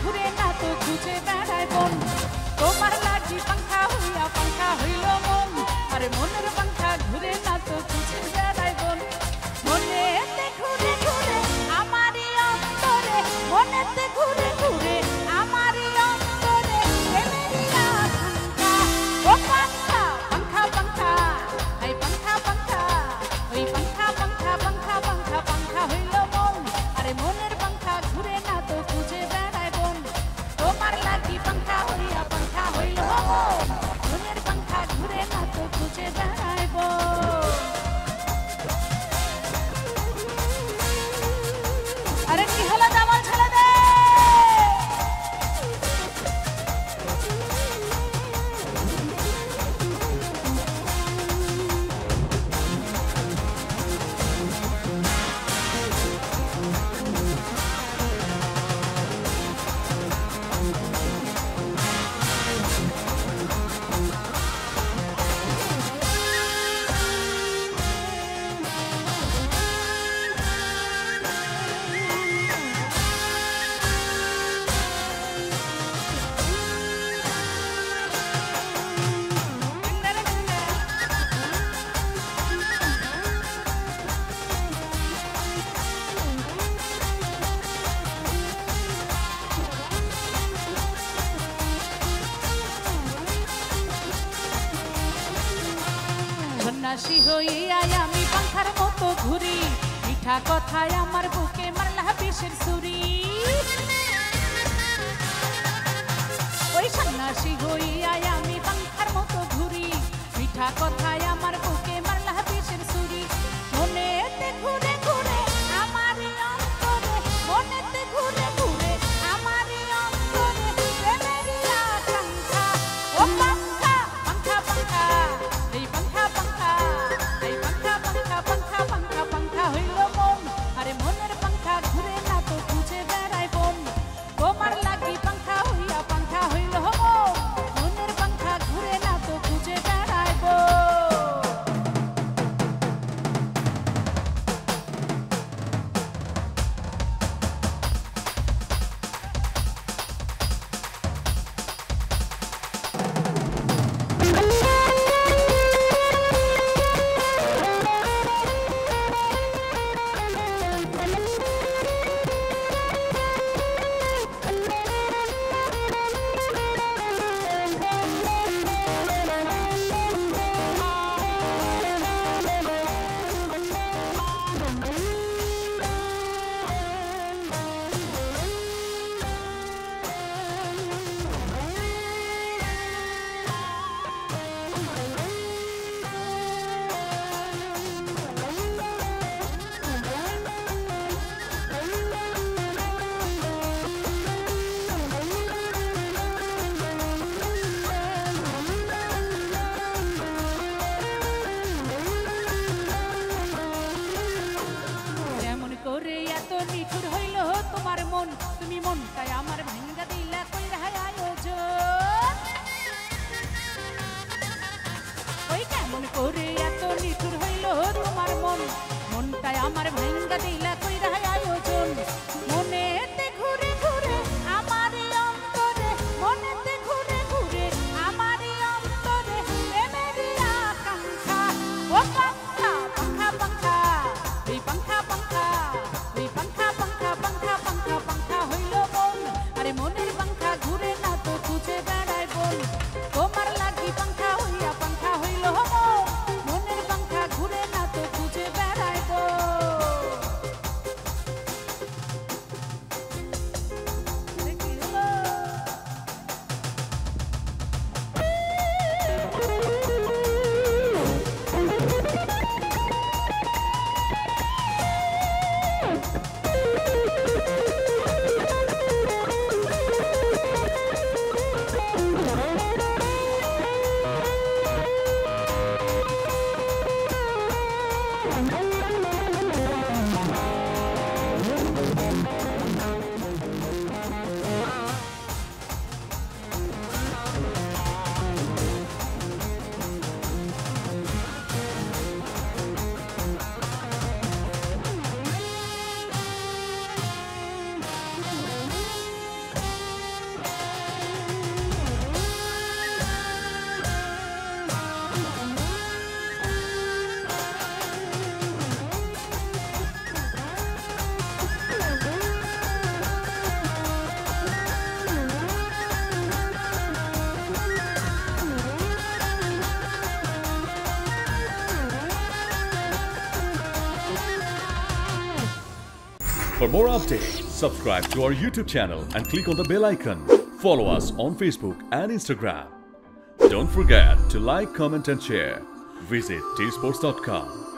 ঘুরে না তো খুঁজে বেড়ায় মন তোমার লাগি পাংখা হইয়া পাংখা হইল মন আরে মনের পাংখা ঘুরে না তো খুঁজে বেড়ায় মন মনেতে ঘুরে ঘুরে আমারই অন্তরে মনেতে ঘুরে ঘুরে আমারই অন্তরে প্রেমেরই আকাঙ্ক্ষা ও পাংখা পাংখা পাংখা এই পাংখা পাংখা ওই পাংখা পাংখা পাংখা পাংখা পাংখা হইল মন আরে মনের পাংখা ঘুরে না তো খুঁজে বেড়ায় মন তোমার লাগি পাংখা হইয়া পাংখা হইল মন মনের পাংখা ঘুরে না তো খুঁজে বেড়ায় মন আরে কি হলো দামাল ছেলে দে সন্ন্যাসী হইয়া আমি পাংখার মতো ঘুরি মিঠা কথায় আমার বুকে মারলা বিষের ছুরি ওই সন্ন্যাসী হইয়া আমি পাংখার মতো ঘুরি মিঠা কথায় আমার বুকে মারলা বিষের ছুরি মনেতে ঘুরে ঘুরে আমারই অন্তরে মনেতে ঘুরে ঘুরে আমারই অন্তরে প্রেমেরই আকাঙ্ক্ষা ও পাংখা পাংখা পাংখা এই পাংখা পাংখা এই পাংখা পাংখা পাংখা পাংখা পাংখা হইল মন আরে মনের পাংখা ঘুরে না তো খুঁজে বেড়ায় মন তোমার লাগি পাংখা হইয়া পাংখা হইল মন মনের পাংখা ঘুরে না তো খুঁজে বেড়ায় নিঠুর হইল তোমার মন তুমি মনটাই আমার ভাঙ্গা দিলা কইরা আয়োজন ওই কেমন করে এত নিঠুর হইল তোমার মন মনটাই আমার ভাঙ্গা দিলা কইরা আয়োজন মনেতে ঘুরে ঘুরে আমারই অন্তরে মনেতে ঘুরে ঘুরে আমারই অন্তরে প্রেমেরই আকাঙ্ক্ষা ও পাংখা পাংখা পাংখা এই পাংখা পাংখা এই পাংখা পাংখা পাংখা পাংখা পাংখা হইল মন আরে মনের পাংখা ঘুরে না তো খুঁজে বেড়ায় বল তোমার লাগি পাংখা হইয়া পাংখা হইল মন মনের পাংখা ঘুরে না তো খুঁজে বেড়ায় বল For more updates, subscribe to our YouTube channel and click on the bell icon. Follow us on Facebook and Instagram. Don't forget to like, comment and share. Visit tsports.com.